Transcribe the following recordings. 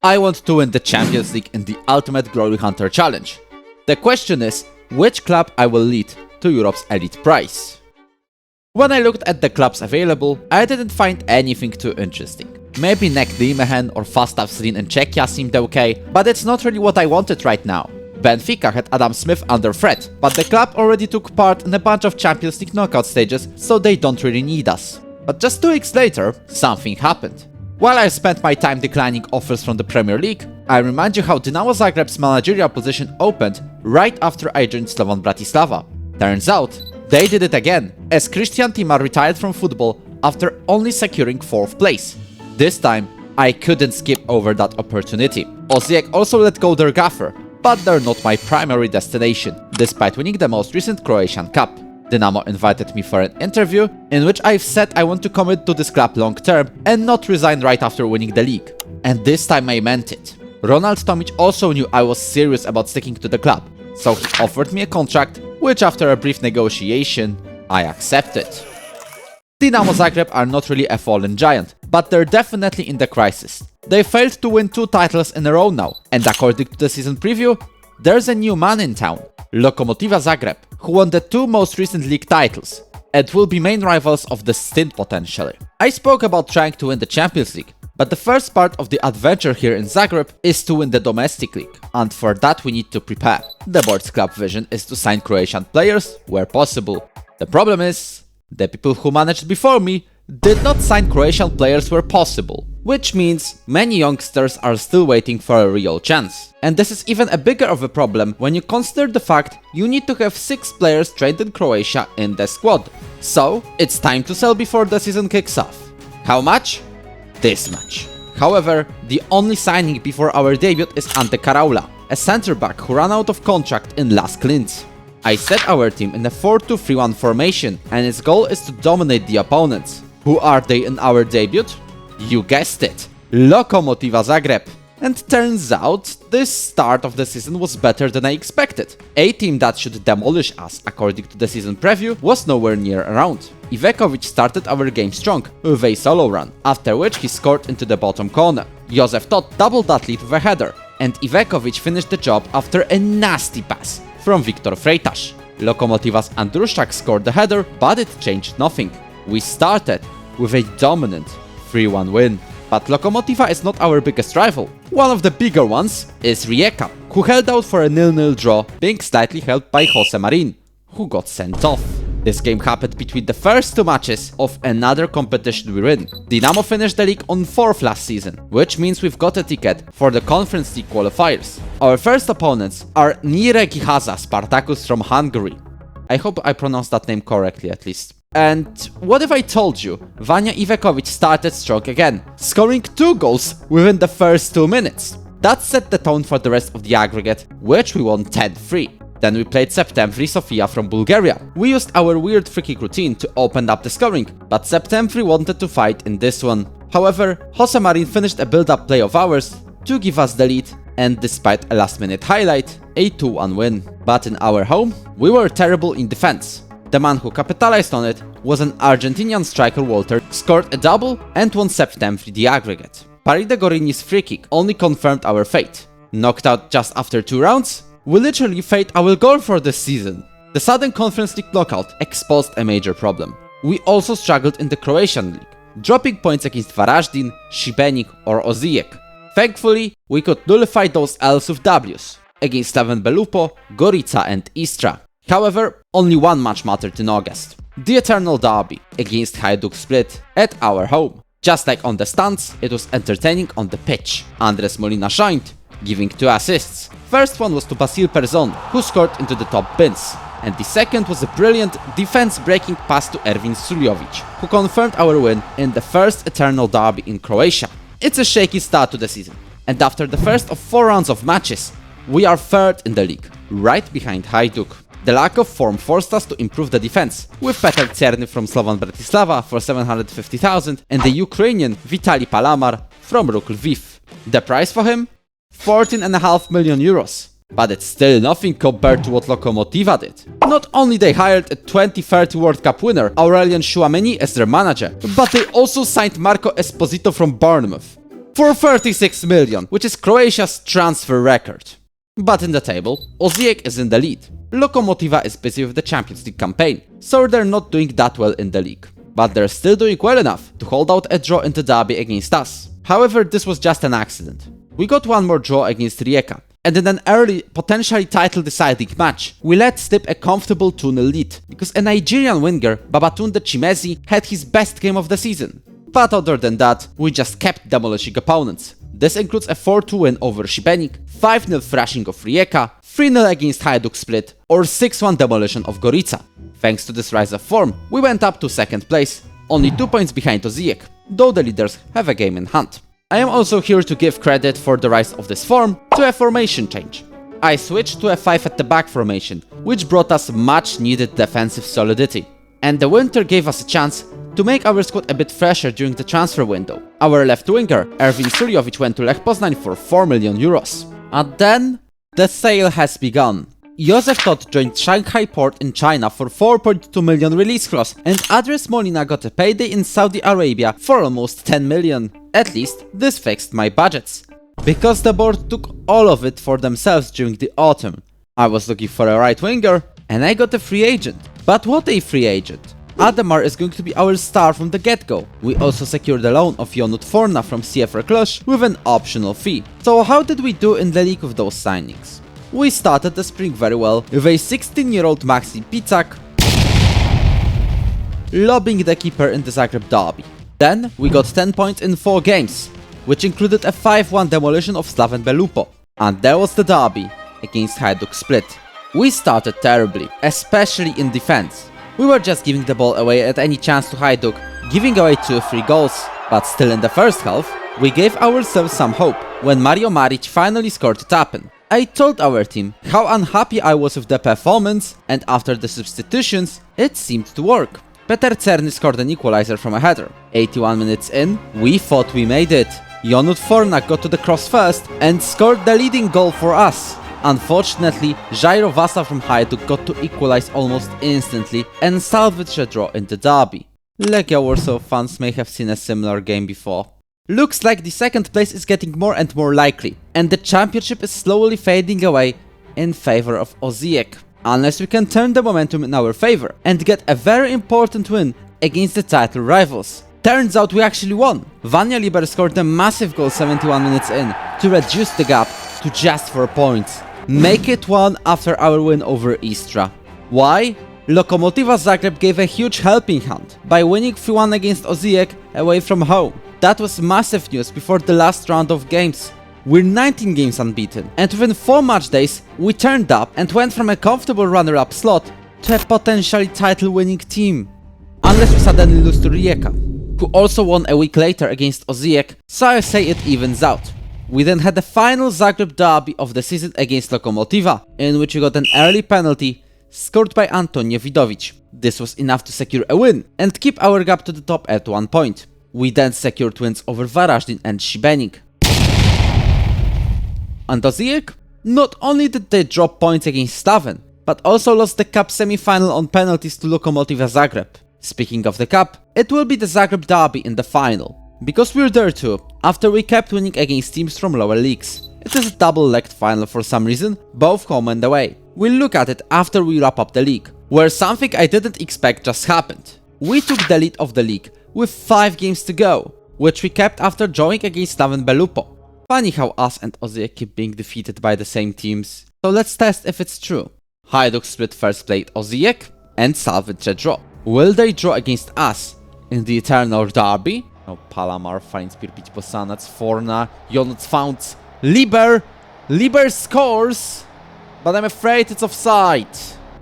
I want to win the Champions League in the Ultimate Glory Hunter Challenge. The question is, which club I will lead to Europe's Elite Prize? When I looked at the clubs available, I didn't find anything too interesting. Maybe Nek Nijmegen or Fastav Zlín in Czechia seemed okay, but it's not really what I wanted right now. Benfica had Adam Smith under threat, but the club already took part in a bunch of Champions League knockout stages, so they don't really need us. But just 2 weeks later, something happened. While I spent my time declining offers from the Premier League, I remind you how Dinamo Zagreb's managerial position opened right after I joined Slovan Bratislava. Turns out, they did it again, as Christian Timar retired from football after only securing 4th place. This time, I couldn't skip over that opportunity. Osijek also let go their gaffer, but they're not my primary destination, despite winning the most recent Croatian Cup. Dinamo invited me for an interview, in which I've said I want to commit to this club long term and not resign right after winning the league. And this time I meant it. Ronald Tomic also knew I was serious about sticking to the club, so he offered me a contract, which after a brief negotiation, I accepted. Dinamo Zagreb are not really a fallen giant, but they're definitely in the crisis. They failed to win 2 titles in a row now, and according to the season preview, there's a new man in town, Lokomotiva Zagreb, who won the 2 most recent league titles, and will be main rivals of the stint potentially. I spoke about trying to win the Champions League, but the first part of the adventure here in Zagreb is to win the domestic league, and for that we need to prepare. The board's club vision is to sign Croatian players where possible. The problem is, the people who managed before me did not sign Croatian players where possible, which means many youngsters are still waiting for a real chance. And this is even a bigger of a problem when you consider the fact you need to have 6 players trained in Croatia in the squad. So, it's time to sell before the season kicks off. How much? This much. However, the only signing before our debut is Ante Karaula, a centre-back who ran out of contract in Las Klins. I set our team in a 4-2-3-1 formation, and its goal is to dominate the opponents. Who are they in our debut? You guessed it, Lokomotiva Zagreb. And turns out, this start of the season was better than I expected. A team that should demolish us, according to the season preview, was nowhere near around. Ivekovic started our game strong, with a solo run, after which he scored into the bottom corner. Josef Todt doubled that lead with a header, and Ivekovic finished the job after a nasty pass from Viktor Freitas. Lokomotiva's Andruszczak scored the header, but it changed nothing. We started with a dominant 3-1 win. But Lokomotiva is not our biggest rival. One of the bigger ones is Rijeka, who held out for a 0-0 draw, being slightly helped by Jose Marin, who got sent off. This game happened between the first 2 matches of another competition we're in. Dinamo finished the league on 4th last season, which means we've got a ticket for the Conference League qualifiers. Our first opponents are Nyíregyháza Spartacus from Hungary. I hope I pronounced that name correctly at least. And what if I told you Vanja Ivekovic started strong again, scoring 2 goals within the first 2 minutes? That set the tone for the rest of the aggregate, which we won 10-3. Then we played Septemvri Sofia from Bulgaria. We used our weird free kick routine to open up the scoring, but Septemvri wanted to fight in this one. However, Jose Marin finished a build-up play of ours to give us the lead, and despite a last-minute highlight, a 2-1 win. But in our home, we were terrible in defense. The man who capitalized on it was an Argentinian striker Walter, scored a double and won Septemvri the aggregate. Paride Gorini's free kick only confirmed our fate. Knocked out just after 2 rounds, we literally fate our goal for this season. The sudden Conference League knockout exposed a major problem. We also struggled in the Croatian League, dropping points against Varaždin, Šibenik or Osijek. Thankfully, we could nullify those L's with W's against Slaven Belupo, Gorica and Istra. However, only one match mattered in August. The eternal derby against Hajduk Split at our home. Just like on the stands, it was entertaining on the pitch. Andres Molina shined, giving 2 assists. First one was to Basil Perzon, who scored into the top bins. And the second was a brilliant defense-breaking pass to Ervin Suljovic, who confirmed our win in the first eternal derby in Croatia. It's a shaky start to the season, and after the first of 4 rounds of matches, we are 3rd in the league, right behind Hajduk. The lack of form forced us to improve the defense, with Peter Czerny from Slovan Bratislava for 750,000 and the Ukrainian Vitaly Palamar from Ruk Lviv. The price for him? 14.5 million euros. But it's still nothing compared to what Lokomotiva did. Not only they hired a 2030 World Cup winner, Aurelien Chouameni, as their manager, but they also signed Marco Esposito from Bournemouth. for 36 million, which is Croatia's transfer record. But in the table, Osijek is in the lead. Lokomotiva is busy with the Champions League campaign, so they're not doing that well in the league. But they're still doing well enough to hold out a draw in the derby against us. However, this was just an accident. We got one more draw against Rijeka, and in an early, potentially title-deciding match, we let slip a comfortable 2-0 lead, because a Nigerian winger, Babatunde Chimezi, had his best game of the season. But other than that, we just kept demolishing opponents. This includes a 4-2 win over Šibenik, 5-0 thrashing of Rijeka, 3-0 against Hajduk Split, or 6-1 demolition of Gorica. Thanks to this rise of form, we went up to second place, only 2 points behind Osijek, though the leaders have a game in hand. I am also here to give credit for the rise of this form to a formation change. I switched to a 5 at the back formation, which brought us much needed defensive solidity. And the winter gave us a chance to make our squad a bit fresher during the transfer window. Our left winger, Erwin Surjovic, went to Lech Poznań for 4 million euros. And then, the sale has begun. Josef Todt joined Shanghai Port in China for 4.2 million release clause, and Andres Molina got a payday in Saudi Arabia for almost 10 million. At least, this fixed my budgets. Because the board took all of it for themselves during the autumn. I was looking for a right winger, and I got a free agent. But what a free agent! Ademar is going to be our star from the get-go. We also secured the loan of Jonut Forna from CFR Cluj with an optional fee. So how did we do in the league with those signings? We started the spring very well with a 16-year-old Maxim Picak lobbing the keeper in the Zagreb derby. Then we got 10 points in 4 games, which included a 5-1 demolition of Slaven Belupo. And there was the derby against Hajduk Split. We started terribly, especially in defense. We were just giving the ball away at any chance to Hajduk, giving away 2-3 goals. But still in the first half, we gave ourselves some hope when Mario Maric finally scored a tap-in. I told our team how unhappy I was with the performance, and after the substitutions, it seemed to work. Peter Czerny scored an equalizer from a header. 81 minutes in, we thought we made it. Jonut Forna got to the cross first and scored the leading goal for us. Unfortunately, Jairo Vasa from Hajduk got to equalize almost instantly and salvage a draw in the derby. Legia Warsaw fans may have seen a similar game before. Looks like the second place is getting more and more likely, and the championship is slowly fading away in favor of Osijek. Unless we can turn the momentum in our favor and get a very important win against the title rivals. Turns out we actually won. Vanja Liber scored a massive goal 71 minutes in to reduce the gap to just 4 points. Make it 1 after our win over Istra. Why? Lokomotiva Zagreb gave a huge helping hand by winning 3-1 against Osijek away from home. That was massive news before the last round of games. We're 19 games unbeaten, and within 4 match days, we turned up and went from a comfortable runner-up slot to a potentially title-winning team. Unless we suddenly lose to Rijeka, who also won a week later against Osijek, so I say it evens out. We then had the final Zagreb derby of the season against Lokomotiva, in which we got an early penalty scored by Antonio Vidovic. This was enough to secure a win and keep our gap to the top at 1 point. We then secured wins over Varaždin and Šibenik. And Osijek? Not only did they drop points against Slaven, but also lost the cup semi-final on penalties to Lokomotiva Zagreb. Speaking of the cup, it will be the Zagreb derby in the final. Because we're there too, after we kept winning against teams from lower leagues. It is a double-legged final for some reason, both home and away. We'll look at it after we wrap up the league, where something I didn't expect just happened. We took the lead of the league with 5 games to go, which we kept after drawing against Slaven Belupo. Funny how us and Osijek keep being defeated by the same teams. So let's test if it's true. Hajduk Split first played Osijek and salvaged a draw. Will they draw against us in the eternal derby? No, Palamar finds Pirpić Bosanac, Forna, Jonut founds Liber! Liber scores! But I'm afraid it's offside.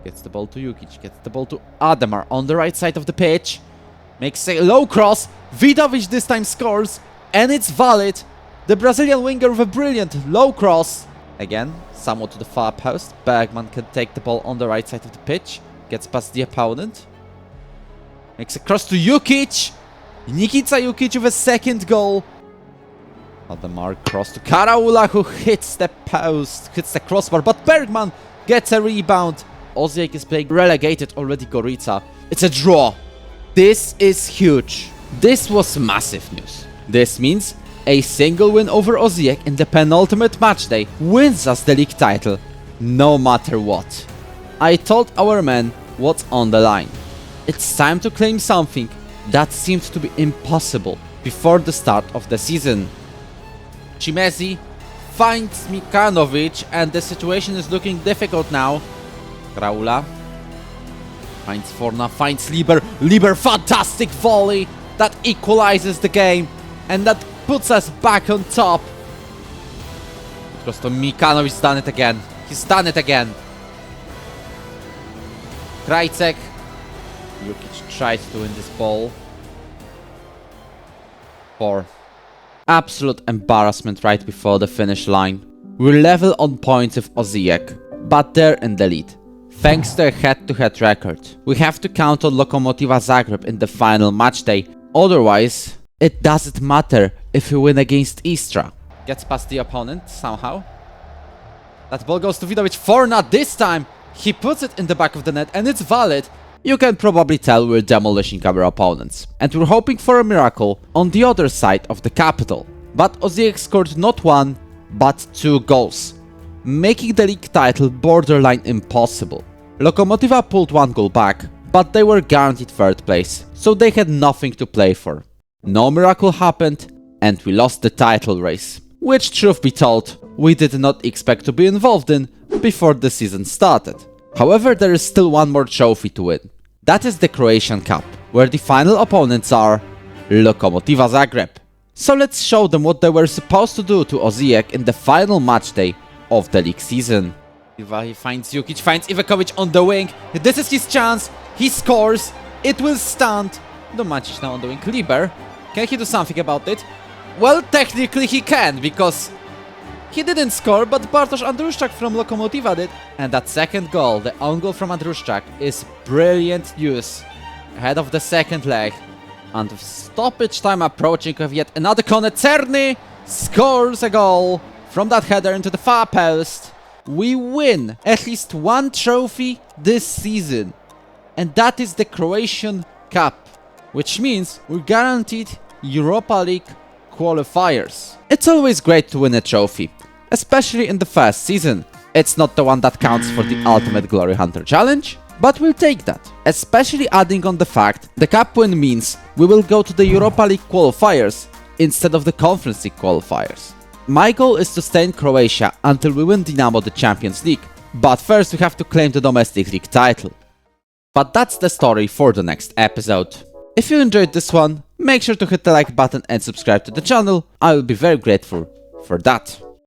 Gets the ball to Jukic, gets the ball to Ademar on the right side of the pitch. Makes a low cross, Vidovic this time scores, and it's valid. The Brazilian winger with a brilliant low cross. Again, somewhat to the far post. Bergman can take the ball on the right side of the pitch. Gets past the opponent. Makes a cross to Jukic. Nikita Jukic with a second goal. Ademar cross to Karaula, who hits the post, hits the crossbar, but Bergman gets a rebound. Osijek is playing relegated already Gorica. It's a draw. This is huge. This was massive news. This means A single win over Osijek in the penultimate matchday wins us the league title, no matter what. I told our men what's on the line. It's time to claim something that seemed to be impossible before the start of the season. Chimezi finds Mikanovic and the situation is looking difficult now. Graula finds Forna, finds Lieber. Lieber, fantastic volley that equalizes the game and that puts us back on top. Because to Mikanovic done it again. He's done it again. Krajcek. Jukic tried to win this ball. 4. Absolute embarrassment right before the finish line. We're level on points with Osijek, but they're in the lead. Thanks to a head-to-head record. We have to count on Lokomotiva Zagreb in the final matchday. Otherwise, it doesn't matter if we win against Istra. Gets past the opponent somehow. That ball goes to Vidovic. Forna this time. He puts it in the back of the net and it's valid. You can probably tell we're demolishing our opponents. And we're hoping for a miracle on the other side of the capital. But Osijek scored not 1, but 2 goals, making the league title borderline impossible. Lokomotiva pulled 1 goal back, but they were guaranteed 3rd place, so they had nothing to play for. No miracle happened, and we lost the title race, which, truth be told, we did not expect to be involved in before the season started. However, there is still one more trophy to win. That is the Croatian Cup, where the final opponents are Lokomotiva Zagreb. So let's show them what they were supposed to do to Osijek in the final matchday of the league season. He finds Jukic, finds Ivakovic on the wing. This is his chance. He scores. It will stand. Domancic now on the wing. Lieber. Can he do something about it? Well, technically he can, because he didn't score, but Bartosz Andruszczak from Lokomotiva did. And that second goal, the own goal from Andruszczak, is brilliant news. Ahead of the second leg. And with stoppage time approaching with yet another corner, Czerny scores a goal from that header into the far post. We win at least 1 trophy this season. And that is the Croatian Cup, which means we're guaranteed Europa League qualifiers. It's always great to win a trophy, especially in the first season. It's not the one that counts for the Ultimate Glory Hunter Challenge, but we'll take that. Especially adding on the fact the cup win means we will go to the Europa League qualifiers instead of the Conference League qualifiers. My goal is to stay in Croatia until we win Dinamo the Champions League, but first we have to claim the domestic league title. But that's the story for the next episode. If you enjoyed this one, make sure to hit the like button and subscribe to the channel. I will be very grateful for that.